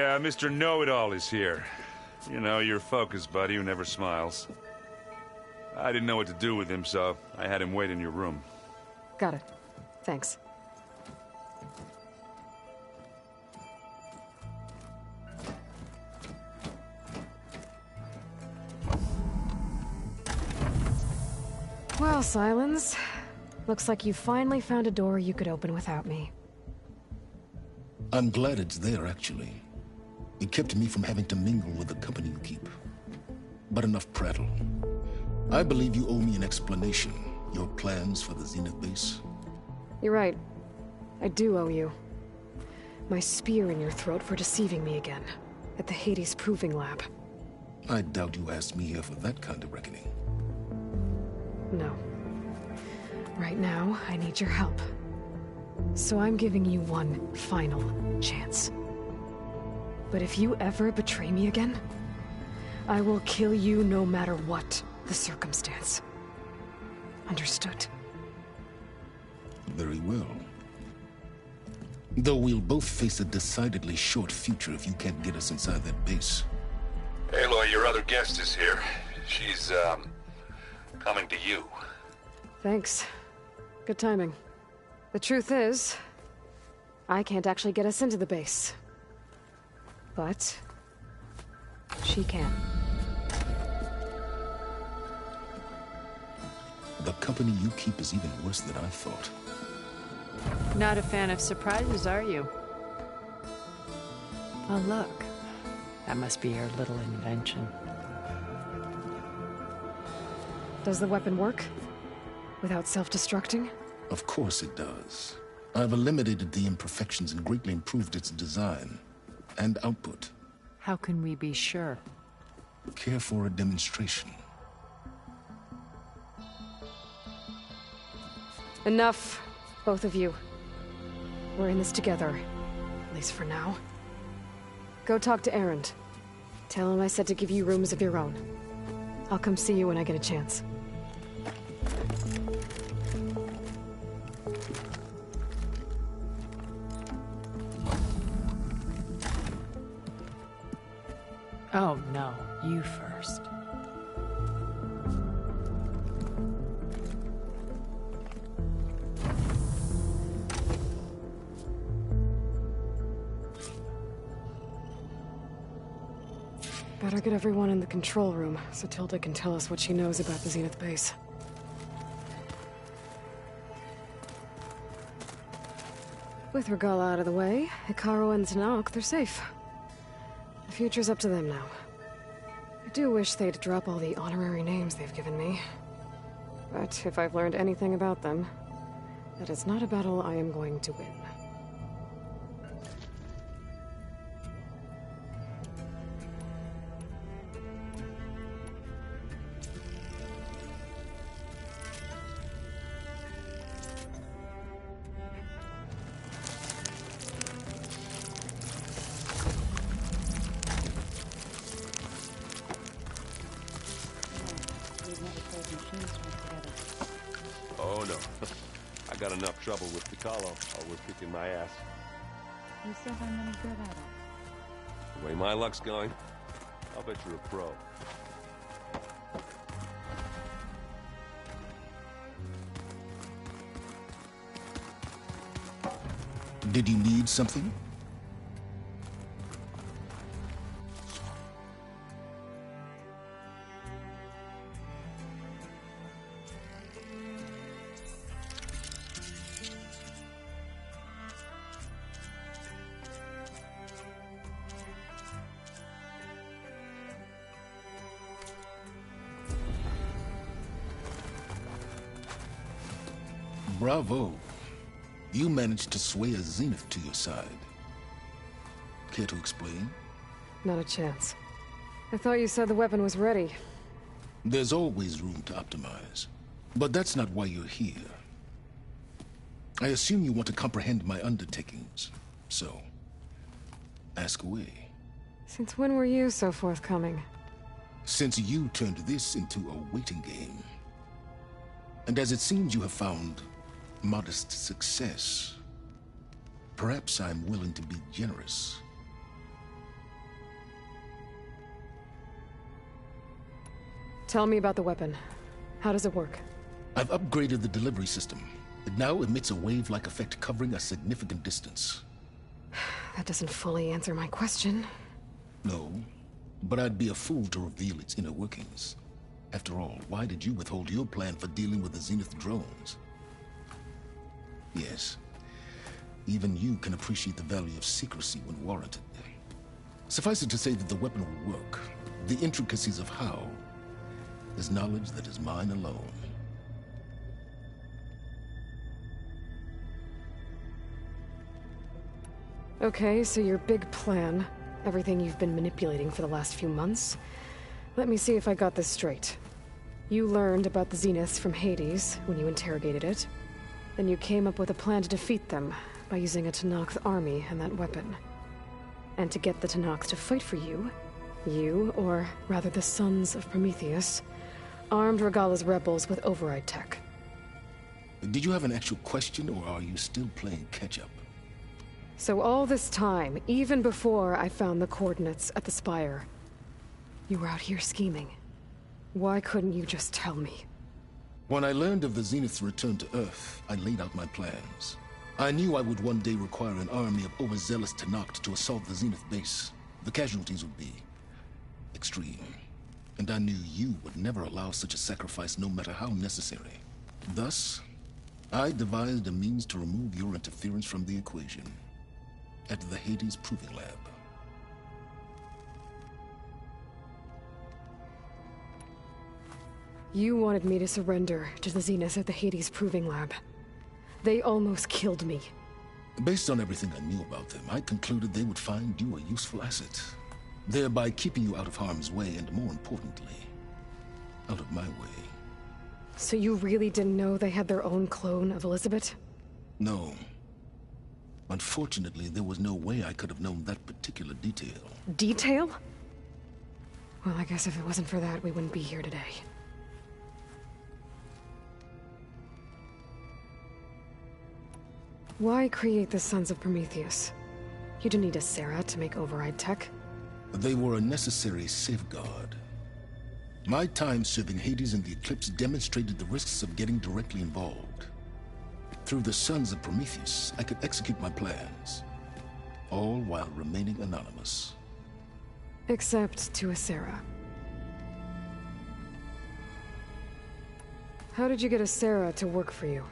Yeah, Mr. Know-It-All is here. You know, your focus buddy who never smiles. I didn't know what to do with him, so I had him wait in your room. Got it. Thanks. Well, Sylens. Looks like you finally found a door you could open without me. I'm glad it's there, actually. It kept me from having to mingle with the company you keep. But enough prattle. I believe you owe me an explanation. Your plans for the Zenith base? You're right. I do owe you. My spear in your throat for deceiving me again. At the Hades Proving Lab. I doubt you asked me here for that kind of reckoning. No. Right now, I need your help. So I'm giving you one final chance. But if you ever betray me again, I will kill you no matter what the circumstance. Understood? Very well. Though we'll both face a decidedly short future if you can't get us inside that base. Aloy, your other guest is here. She's, coming to you. Thanks. Good timing. The truth is, I can't actually get us into the base. But she can. The company you keep is even worse than I thought. Not a fan of surprises, are you? Oh, look. That must be your little invention. Does the weapon work? Without self-destructing? Of course it does. I've eliminated the imperfections and greatly improved its design and output. How can we be sure? Care for a demonstration? Enough, both of you. We're in this together, at least for now. Go talk to Erend. Tell him I said to give you rooms of your own. I'll come see you when I get a chance. Oh, no. You first. Better get everyone in the control room, so Tilda can tell us what she knows about the Zenith base. With Regalla out of the way, Hekarro and Tenakth, they're safe. The future's up to them now. I do wish they'd drop all the honorary names they've given me. But if I've learned anything about them, that it's not a battle I am going to win. Oh no. I got enough trouble with Piccolo, or with kicking my ass. You said I'm any good at it. The way my luck's going, I'll bet you're a pro. Did you need something? Bravo. You managed to sway a Zenith to your side. Care to explain? Not a chance. I thought you said the weapon was ready. There's always room to optimize. But that's not why you're here. I assume you want to comprehend my undertakings. So, ask away. Since when were you so forthcoming? Since you turned this into a waiting game. And as it seems you have found modest success, perhaps I'm willing to be generous. Tell me about the weapon. How does it work? I've upgraded the delivery system. It now emits a wave-like effect covering a significant distance. That doesn't fully answer my question. No, but I'd be a fool to reveal its inner workings. After all, why did you withhold your plan for dealing with the Zenith drones? Yes, even you can appreciate the value of secrecy when warranted. Suffice it to say that the weapon will work. The intricacies of how is knowledge that is mine alone. Okay, so your big plan, everything you've been manipulating for the last few months. Let me see if I got this straight. You learned about the Zeniths from Hades when you interrogated it. Then you came up with a plan to defeat them by using a Tenakth army and that weapon. And to get the Tenakth to fight for you, or rather the Sons of Prometheus, armed Regalla's rebels with override tech. Did you have an actual question, or are you still playing catch-up? So all this time, even before I found the coordinates at the Spire, you were out here scheming. Why couldn't you just tell me? When I learned of the Zenith's return to Earth, I laid out my plans. I knew I would one day require an army of overzealous Tenakth to assault the Zenith base. The casualties would be extreme. And I knew you would never allow such a sacrifice, no matter how necessary. Thus, I devised a means to remove your interference from the equation. At the Hades Proving Lab. You wanted me to surrender to the Zenith at the Hades Proving Lab. They almost killed me. Based on everything I knew about them, I concluded they would find you a useful asset, thereby keeping you out of harm's way and, more importantly, out of my way. So you really didn't know they had their own clone of Elizabeth? No. Unfortunately, there was no way I could have known that particular detail. Detail? Well, I guess if it wasn't for that, we wouldn't be here today. Why create the Sons of Prometheus? You didn't need a Sarah to make override tech. They were a necessary safeguard. My time serving Hades and the Eclipse demonstrated the risks of getting directly involved. Through the Sons of Prometheus, I could execute my plans, all while remaining anonymous. Except to Asera. How did you get Asera to work for you?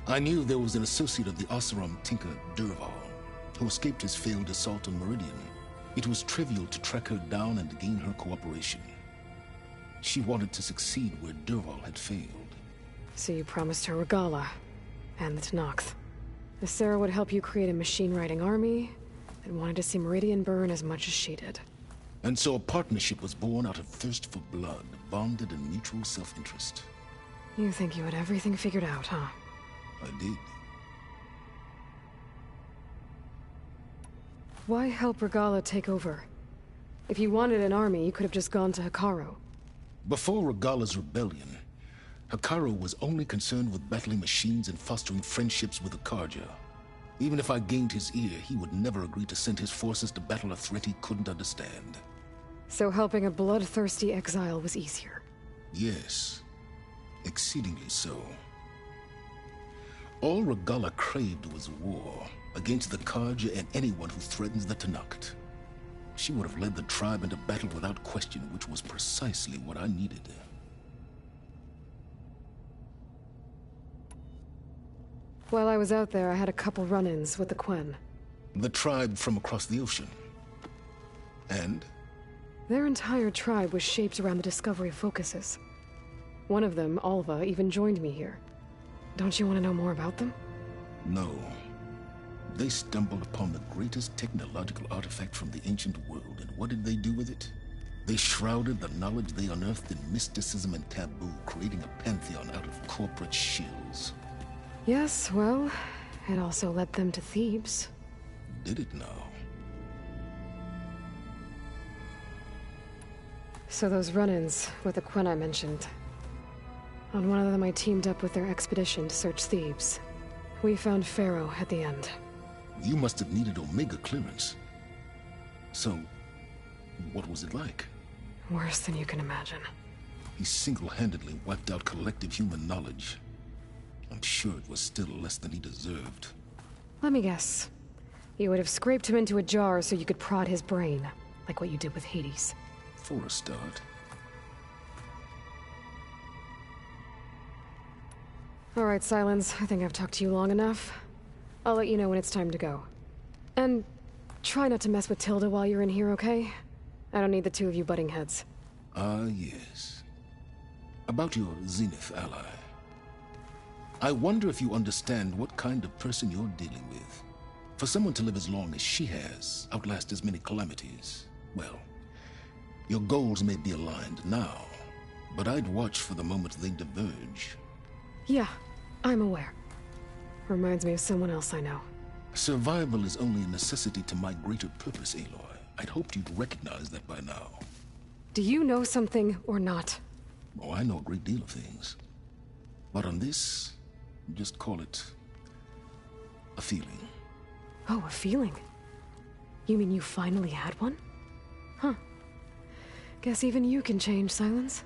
I knew there was an associate of the Oseram tinker, Dervahl, who escaped his failed assault on Meridian. It was trivial to track her down and gain her cooperation. She wanted to succeed where Dervahl had failed. So you promised her Regalla, and the Tenakth. Asera would help you create a machine-riding army that wanted to see Meridian burn as much as she did. And so a partnership was born out of thirst for blood, bonded in mutual self-interest. You think you had everything figured out, huh? I did. Why help Regalla take over? If you wanted an army, you could have just gone to Hekarro. Before Regalla's rebellion, Hekarro was only concerned with battling machines and fostering friendships with the Carja. Even if I gained his ear, he would never agree to send his forces to battle a threat he couldn't understand. So helping a bloodthirsty exile was easier? Yes. Exceedingly so. All Regalla craved was war against the Carja and anyone who threatens the Tenakth. She would have led the tribe into battle without question, which was precisely what I needed. While I was out there, I had a couple run-ins with the Quen. The tribe from across the ocean. And? Their entire tribe was shaped around the discovery of focuses. One of them, Alva, even joined me here. Don't you want to know more about them? No. They stumbled upon the greatest technological artifact from the ancient world, and what did they do with it? They shrouded the knowledge they unearthed in mysticism and taboo, creating a pantheon out of corporate shills. Yes, well, it also led them to Thebes. Did it now? So those run-ins with the Quen I mentioned. On one of them I teamed up with their expedition to search Thebes. We found Pharaoh at the end. You must have needed Omega clearance. So, what was it like? Worse than you can imagine. He single-handedly wiped out collective human knowledge. I'm sure it was still less than he deserved. Let me guess. You would have scraped him into a jar so you could prod his brain, like what you did with Hades. For a start. All right, Silence. I think I've talked to you long enough. I'll let you know when it's time to go. And try not to mess with Tilda while you're in here, okay? I don't need the two of you butting heads. Ah, yes. About your Zenith ally. I wonder if you understand what kind of person you're dealing with. For someone to live as long as she has, outlast as many calamities, well, your goals may be aligned now, but I'd watch for the moment they diverge. Yeah, I'm aware. Reminds me of someone else I know. Survival is only a necessity to my greater purpose, Aloy. I'd hoped you'd recognize that by now. Do you know something or not? Oh, I know a great deal of things. But on this, just call it a feeling. Oh, a feeling? You mean you finally had one? Huh. Guess even you can change, Silence.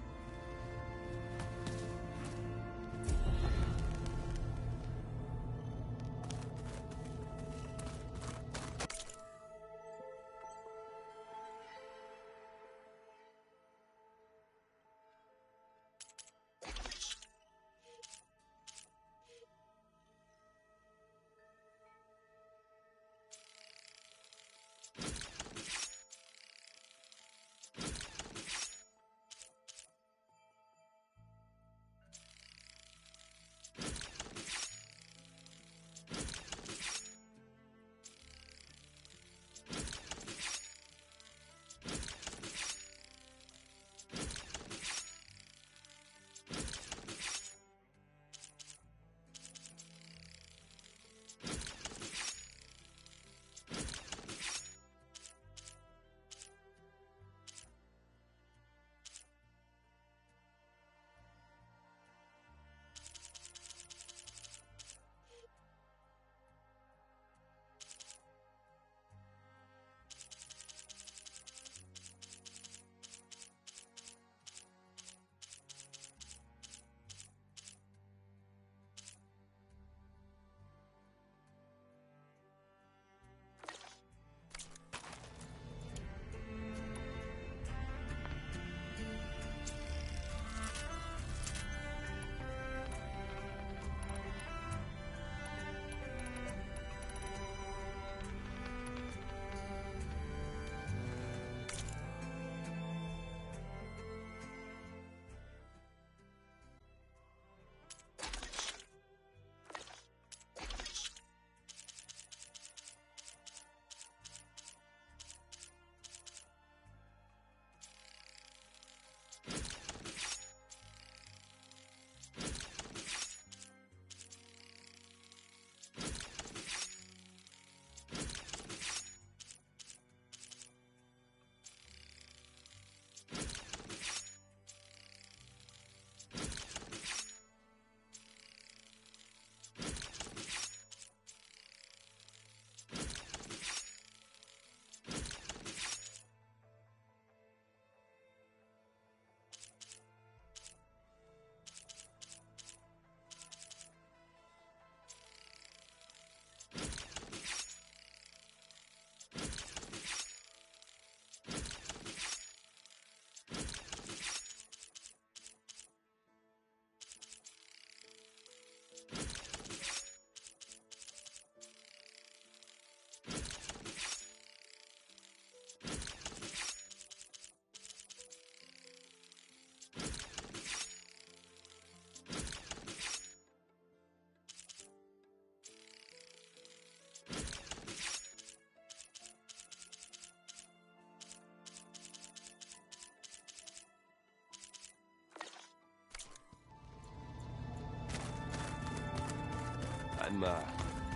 I'm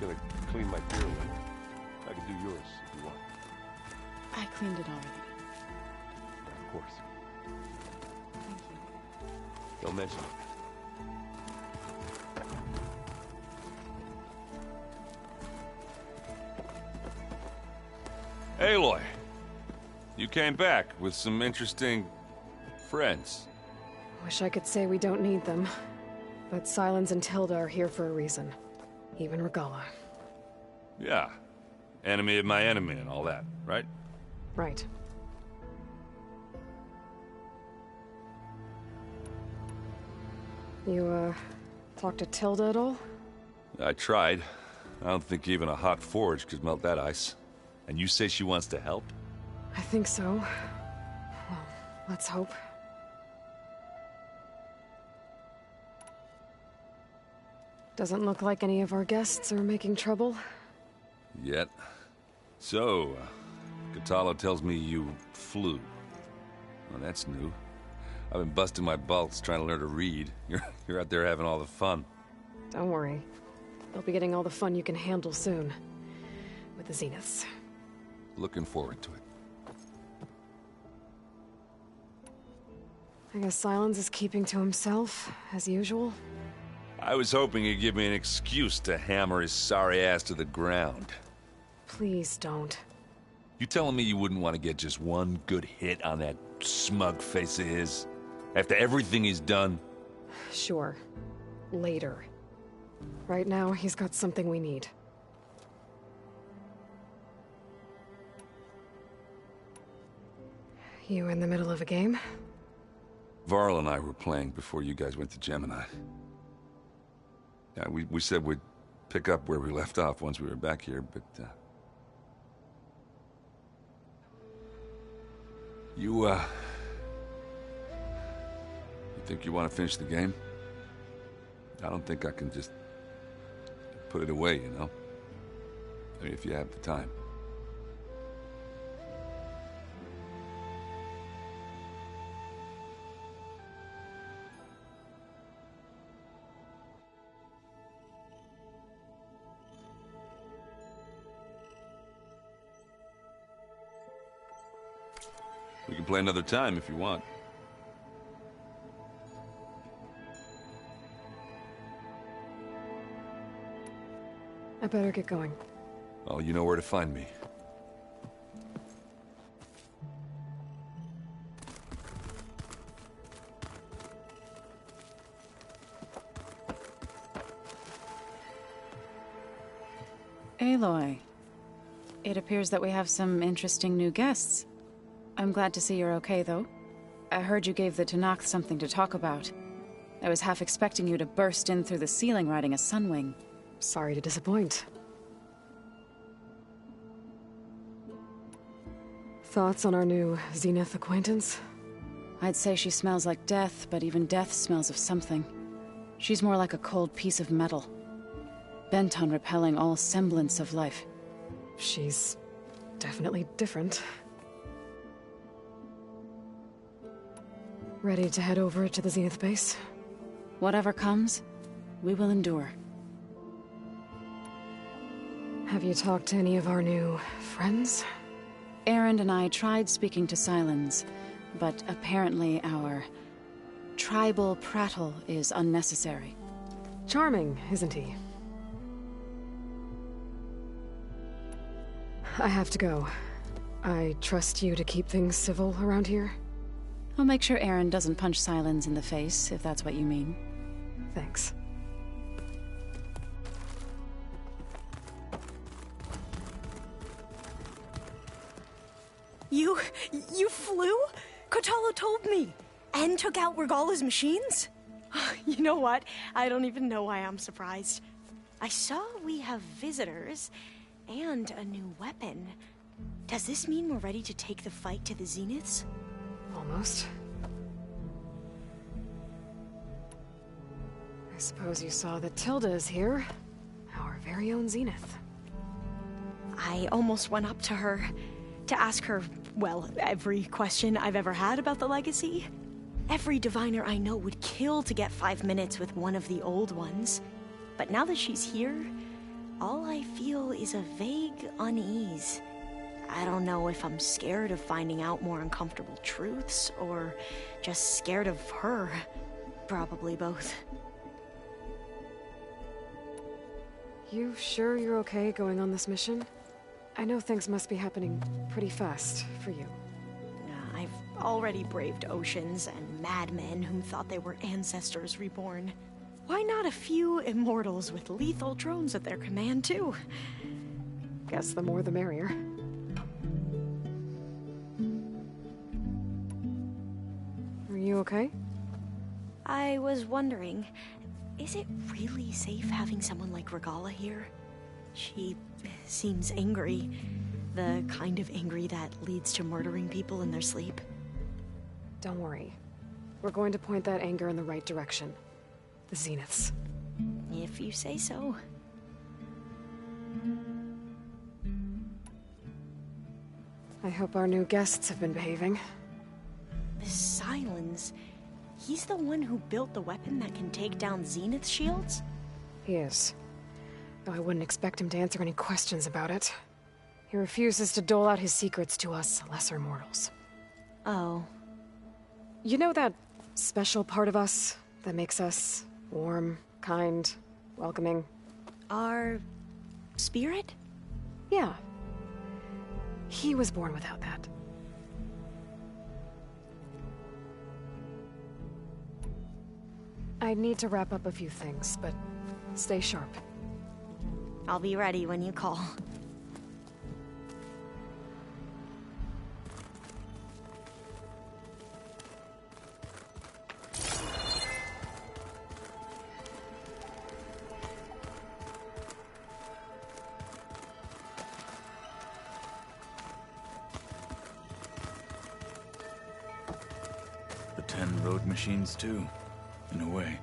gonna clean my beer later. I can do yours if you want. I cleaned it already. Yeah, of course. Thank you. Don't mention it. Aloy, you came back with some interesting friends. Wish I could say we don't need them. But Sylens and Tilda are here for a reason. Even Regalla. Yeah. Enemy of my enemy and all that, right? Right. You, talked to Tilda at all? I tried. I don't think even a hot forge could melt that ice. And you say she wants to help? I think so. Well, let's hope. Doesn't look like any of our guests are making trouble. Yet. So, Kotallo tells me you flew. Well, that's new. I've been busting my balls trying to learn to read. You're out there having all the fun. Don't worry. You'll be getting all the fun you can handle soon. With the Zeniths. Looking forward to it. I guess Sylens is keeping to himself, as usual. I was hoping he'd give me an excuse to hammer his sorry ass to the ground. Please don't. You telling me you wouldn't want to get just one good hit on that smug face of his? After everything he's done? Sure. Later. Right now, he's got something we need. You in the middle of a game? Varl and I were playing before you guys went to Gemini. Yeah, we said we'd pick up where we left off once we were back here, but, You think you want to finish the game? I don't think I can just put it away, you know? I mean, if you have the time. We can play another time if you want. I better get going. Oh, you know where to find me. Aloy. It appears that we have some interesting new guests. I'm glad to see you're okay, though. I heard you gave the Tenakth something to talk about. I was half expecting you to burst in through the ceiling riding a Sunwing. Sorry to disappoint. Thoughts on our new Zenith acquaintance? I'd say she smells like death, but even death smells of something. She's more like a cold piece of metal. Bent on repelling all semblance of life. She's definitely different. Ready to head over to the Zenith base? Whatever comes, we will endure. Have you talked to any of our new friends? Erend and I tried speaking to Sylens, but apparently our tribal prattle is unnecessary. Charming, isn't he? I have to go. I trust you to keep things civil around here? I'll make sure Erend doesn't punch Sylens in the face, if that's what you mean. Thanks. You flew? Kotallo told me. And took out Regalla's machines? You know what? I don't even know why I'm surprised. I saw we have visitors and a new weapon. Does this mean we're ready to take the fight to the Zeniths? Almost. I suppose you saw that Tilda is here. Our very own Zenith. I almost went up to her to ask her, well, every question I've ever had about the Legacy. Every diviner I know would kill to get 5 minutes with one of the old ones. But now that she's here, all I feel is a vague unease. I don't know if I'm scared of finding out more uncomfortable truths, or just scared of her. Probably both. You sure you're okay going on this mission? I know things must be happening pretty fast for you. I've already braved oceans and madmen who thought they were ancestors reborn. Why not a few immortals with lethal drones at their command, too? Guess the more the merrier. Are you okay? I was wondering, is it really safe having someone like Regalla here? She seems angry. The kind of angry that leads to murdering people in their sleep. Don't worry. We're going to point that anger in the right direction. The Zeniths. If you say so. I hope our new guests have been behaving. The Sylens. He's the one who built the weapon that can take down Zenith shields? He is. Though I wouldn't expect him to answer any questions about it. He refuses to dole out his secrets to us lesser mortals. Oh. You know that special part of us that makes us warm, kind, welcoming? Our spirit? Yeah. He was born without that. I need to wrap up a few things, but stay sharp. I'll be ready when you call. The 10 road machines too, in a way.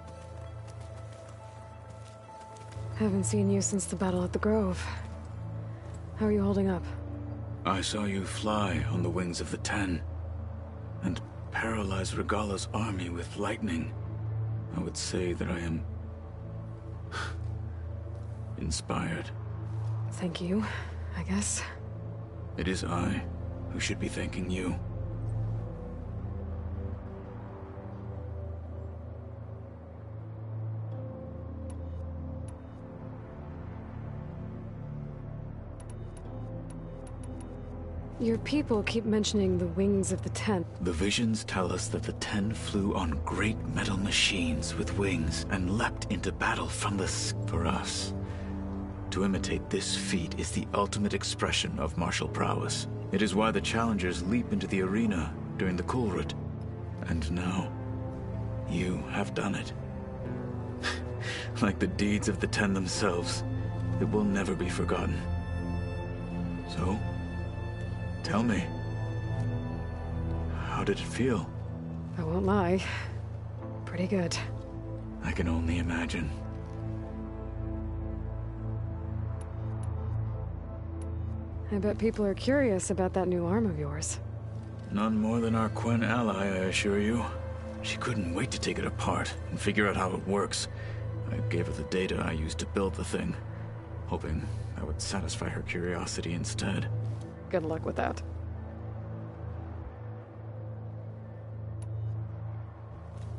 Haven't seen you since the battle at the Grove. How are you holding up? I saw you fly on the wings of the 10, and paralyze Regalla's army with lightning. I would say that I am inspired. Thank you, I guess. It is I who should be thanking you. Your people keep mentioning the wings of the 10. The visions tell us that the 10 flew on great metal machines with wings and leapt into battle from the for us. To imitate this feat is the ultimate expression of martial prowess. It is why the challengers leap into the arena during the Kulrut. And now, you have done it. Like the deeds of the 10 themselves, it will never be forgotten. So, tell me, how did it feel? I won't lie. Pretty good. I can only imagine. I bet people are curious about that new arm of yours. None more than our Quen ally, I assure you. She couldn't wait to take it apart and figure out how it works. I gave her the data I used to build the thing, hoping that would satisfy her curiosity instead. Good luck with that.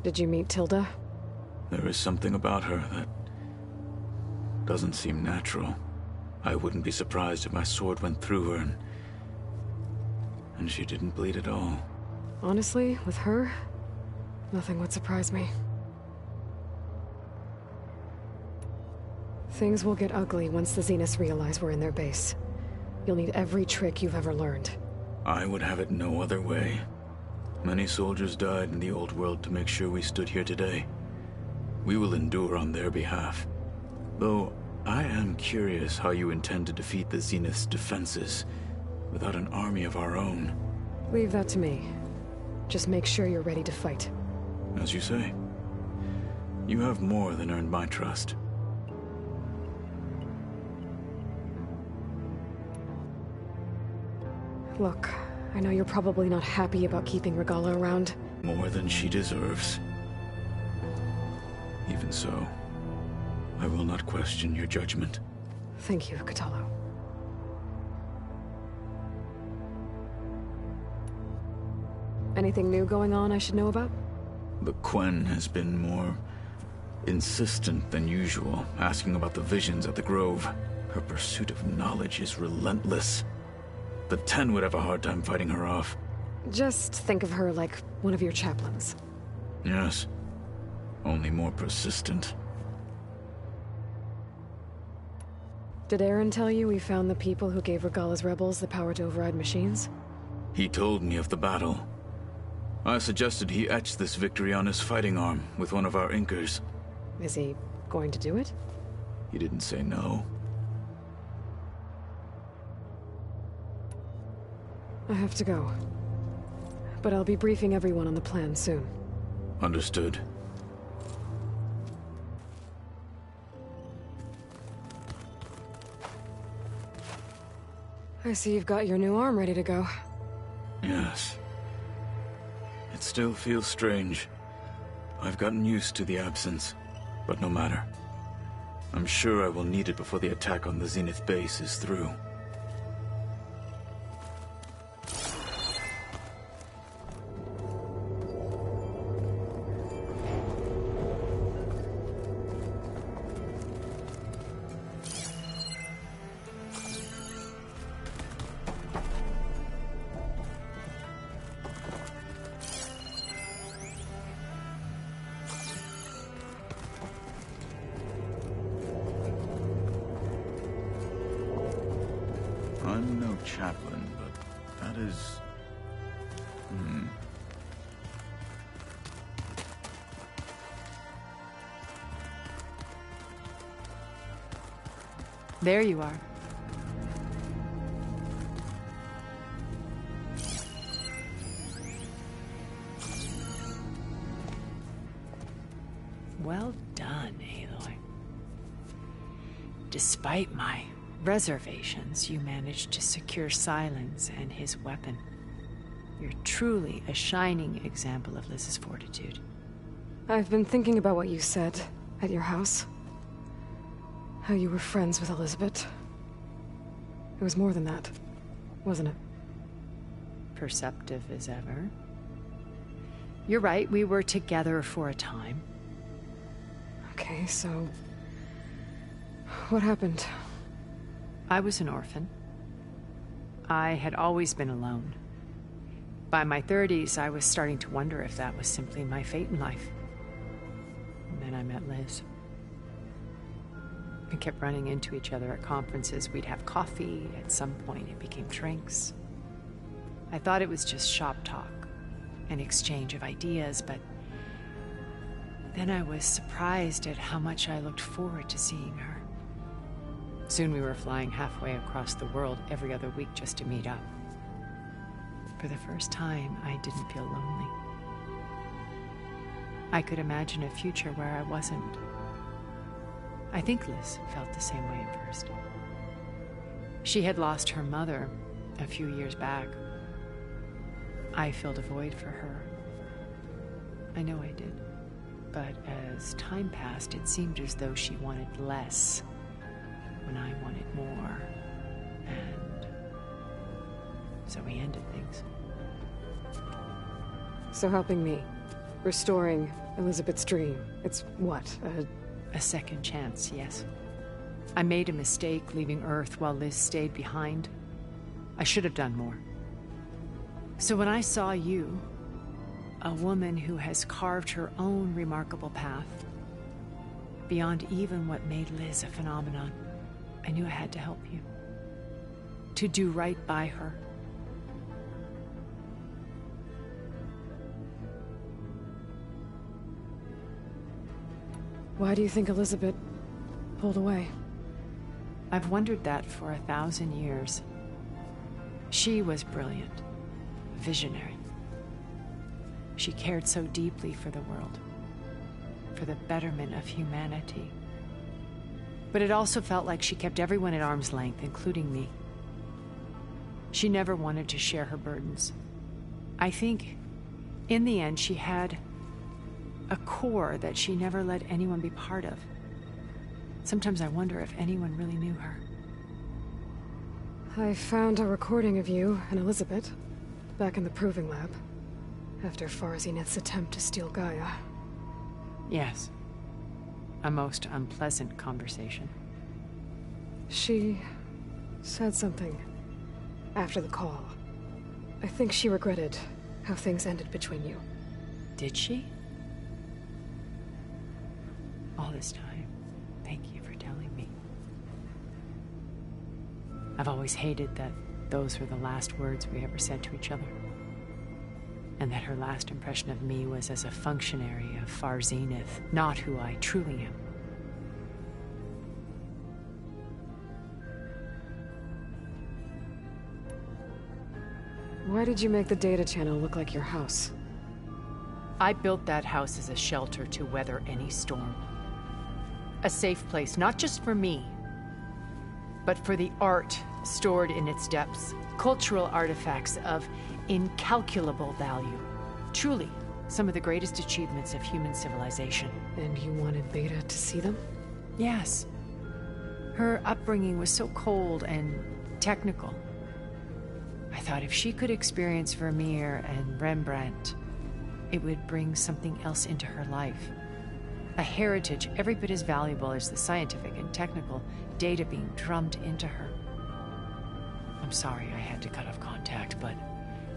Did you meet Tilda? There is something about her that doesn't seem natural. I wouldn't be surprised if my sword went through her and she didn't bleed at all. Honestly, with her, nothing would surprise me. Things will get ugly once the Zeniths realize we're in their base. You'll need every trick you've ever learned. I would have it no other way. Many soldiers died in the old world to make sure we stood here today. We will endure on their behalf. Though, I am curious how you intend to defeat the Zenith's defenses without an army of our own. Leave that to me. Just make sure you're ready to fight. As you say. You have more than earned my trust. Look, I know you're probably not happy about keeping Regalla around. More than she deserves. Even so, I will not question your judgment. Thank you, Kotallo. Anything new going on I should know about? The Quen has been more insistent than usual, asking about the visions at the Grove. Her pursuit of knowledge is relentless. The 10 would have a hard time fighting her off. Just think of her like one of your chaplains. Yes. Only more persistent. Did Aaron tell you we found the people who gave Regalla's rebels the power to override machines? He told me of the battle. I suggested he etch this victory on his fighting arm with one of our Inkers. Is he going to do it? He didn't say no. I have to go. But I'll be briefing everyone on the plan soon. Understood. I see you've got your new arm ready to go. Yes. It still feels strange. I've gotten used to the absence, but no matter. I'm sure I will need it before the attack on the Zenith base is through. I'm no chaplain, but that is... There you are. Well done, Aloy. Despite my reservations, you managed to secure Silence and his weapon. You're truly a shining example of Liz's fortitude. I've been thinking about what you said at your house. How you were friends with Elizabeth. It was more than that, wasn't it? Perceptive as ever. You're right, we were together for a time. Okay, so... what happened? I was an orphan. I had always been alone. By my 30s, I was starting to wonder if that was simply my fate in life. And then I met Liz. We kept running into each other at conferences. We'd have coffee. At some point, it became drinks. I thought it was just shop talk, an exchange of ideas, but then I was surprised at how much I looked forward to seeing her. Soon we were flying halfway across the world every other week just to meet up. For the first time, I didn't feel lonely. I could imagine a future where I wasn't. I think Liz felt the same way at first. She had lost her mother a few years back. I filled a void for her. I know I did. But as time passed, it seemed as though she wanted less when I wanted more. And so we ended things. So helping me. Restoring Elizabeth's dream. It's what, A second chance, yes. I made a mistake leaving Earth while Liz stayed behind. I should have done more. So when I saw you, a woman who has carved her own remarkable path, beyond even what made Liz a phenomenon, I knew I had to help you. To do right by her. why do you think Elizabeth pulled away? I've wondered that for 1,000 years. She was brilliant, visionary. She cared so deeply for the world, for the betterment of humanity. But it also felt like she kept everyone at arm's length, including me. She never wanted to share her burdens. I think, in the end, she had a core that she never let anyone be part of. Sometimes I wonder if anyone really knew her. I found a recording of you and Elizabeth back in the Proving Lab after Far Zenith's attempt to steal Gaia. Yes. A most unpleasant conversation. She said something after the call I think she regretted how things ended between you. Did she? All this time, thank you for telling me. I've always hated that those were the last words we ever said to each other. And that her last impression of me was as a functionary of Far Zenith, not who I truly am. Why did you make the data channel look like your house? I built that house as a shelter to weather any storm. A safe place, not just for me, but for the art stored in its depths. Cultural artifacts of incalculable value. Truly, some of the greatest achievements of human civilization. And you wanted Beta to see them? Yes. Her upbringing was so cold and technical. I thought if she could experience Vermeer and Rembrandt, it would bring something else into her life. A heritage every bit as valuable as the scientific and technical data being drummed into her. I'm sorry I had to cut off contact, but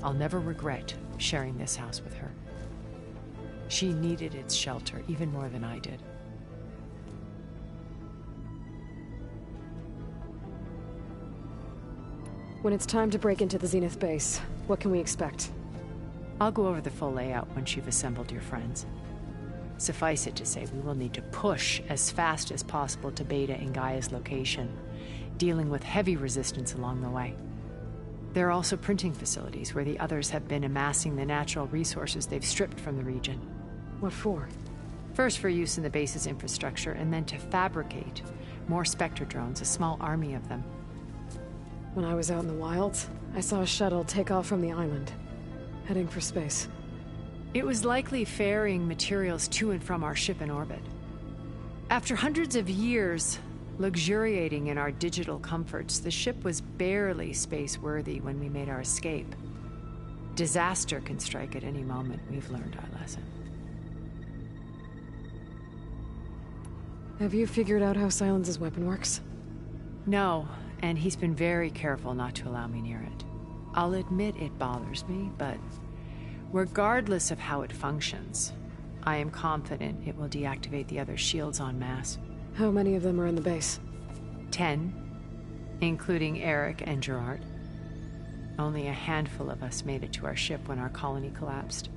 I'll never regret sharing this house with her. She needed its shelter even more than I did. When it's time to break into the Zenith base, what can we expect? I'll go over the full layout once you've assembled your friends. Suffice it to say, we will need to push as fast as possible to Beta and Gaia's location, dealing with heavy resistance along the way. There are also printing facilities where the others have been amassing the natural resources they've stripped from the region. What for? First for use in the base's infrastructure, and then to fabricate more Spectre drones, a small army of them. When I was out in the wilds, I saw a shuttle take off from the island, heading for space. It was likely ferrying materials to and from our ship in orbit. After hundreds of years luxuriating in our digital comforts, the ship was barely space-worthy when we made our escape. Disaster can strike at any moment. We've learned our lesson. Have you figured out how Silenz's weapon works? No, and he's been very careful not to allow me near it. I'll admit it bothers me, but regardless of how it functions, I am confident it will deactivate the other shields en masse. How many of them are in the base? 10, including Eric and Gerard. Only a handful of us made it to our ship when our colony collapsed.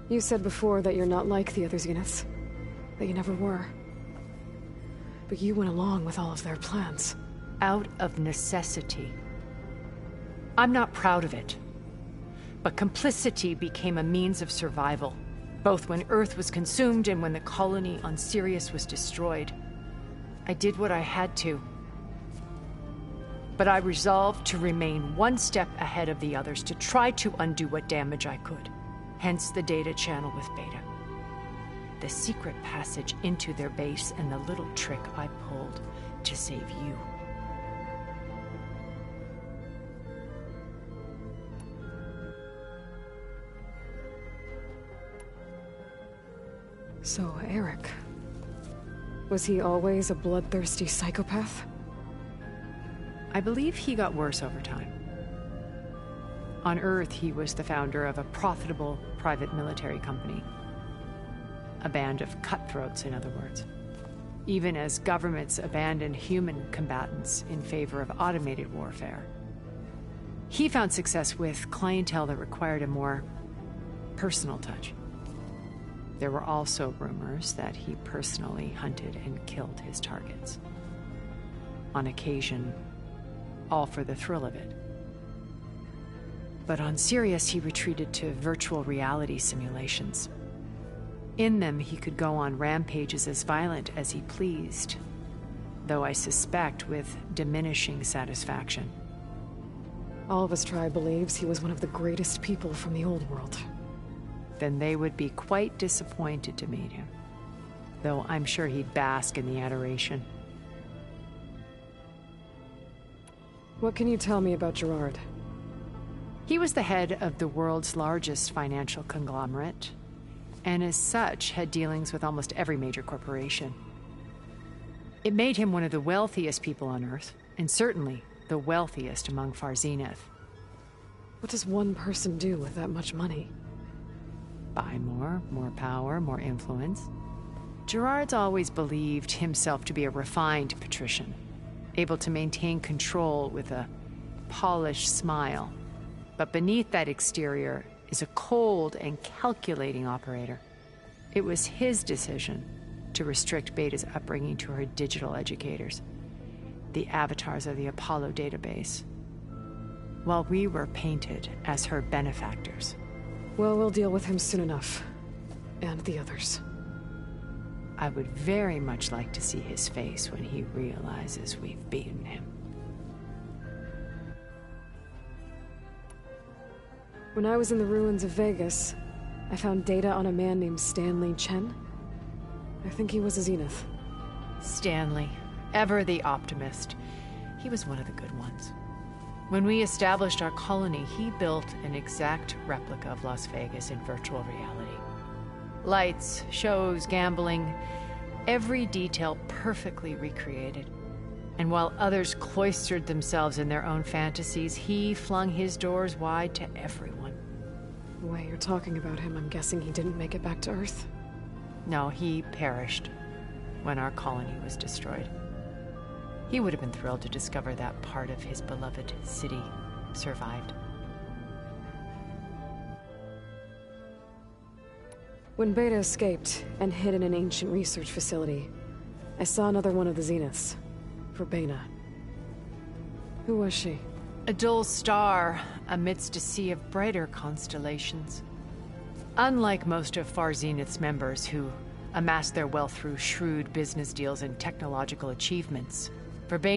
You said before that you're not like the other Zeniths. That you never were. But you went along with all of their plans. Out of necessity. I'm not proud of it. But complicity became a means of survival, both when Earth was consumed and when the colony on Sirius was destroyed. I did what I had to. But I resolved to remain one step ahead of the others, to try to undo what damage I could. Hence the data channel with Beta. The secret passage into their base and the little trick I pulled to save you. So, Eric... was he always a bloodthirsty psychopath? I believe he got worse over time. On Earth, he was the founder of a profitable private military company. A band of cutthroats, in other words. Even as governments abandoned human combatants in favor of automated warfare. He found success with clientele that required a more personal touch. There were also rumors that he personally hunted and killed his targets. On occasion, all for the thrill of it. But on Sirius, he retreated to virtual reality simulations. In them, he could go on rampages as violent as he pleased, though I suspect with diminishing satisfaction. All of his tribe believes he was one of the greatest people from the old world. Then they would be quite disappointed to meet him, though I'm sure he'd bask in the adoration. What can you tell me about Gerard? He was the head of the world's largest financial conglomerate, and as such had dealings with almost every major corporation. It made him one of the wealthiest people on Earth, and certainly the wealthiest among Far Zenith. What does one person do with that much money? Buy more power, more influence. Gerard's always believed himself to be a refined patrician, able to maintain control with a polished smile. But beneath that exterior is a cold and calculating operator. It was his decision to restrict Beta's upbringing to her digital educators, the avatars of the Apollo database, while we were painted as her benefactors. Well, we'll deal with him soon enough. And the others. I would very much like to see his face when he realizes we've beaten him. When I was in the ruins of Vegas, I found data on a man named Stanley Chen. I think he was a Zenith. Stanley, ever the optimist. He was one of the good ones. When we established our colony, he built an exact replica of Las Vegas in virtual reality. Lights, shows, gambling, every detail perfectly recreated. And while others cloistered themselves in their own fantasies, he flung his doors wide to everyone. The way you're talking about him, I'm guessing he didn't make it back to Earth. No, he perished when our colony was destroyed. He would have been thrilled to discover that part of his beloved city survived. When Beta escaped and hid in an ancient research facility, I saw another one of the Zeniths. Verbena. Who was she? A dull star amidst a sea of brighter constellations. Unlike most of Far Zenith's members who amassed their wealth through shrewd business deals and technological achievements, Verbena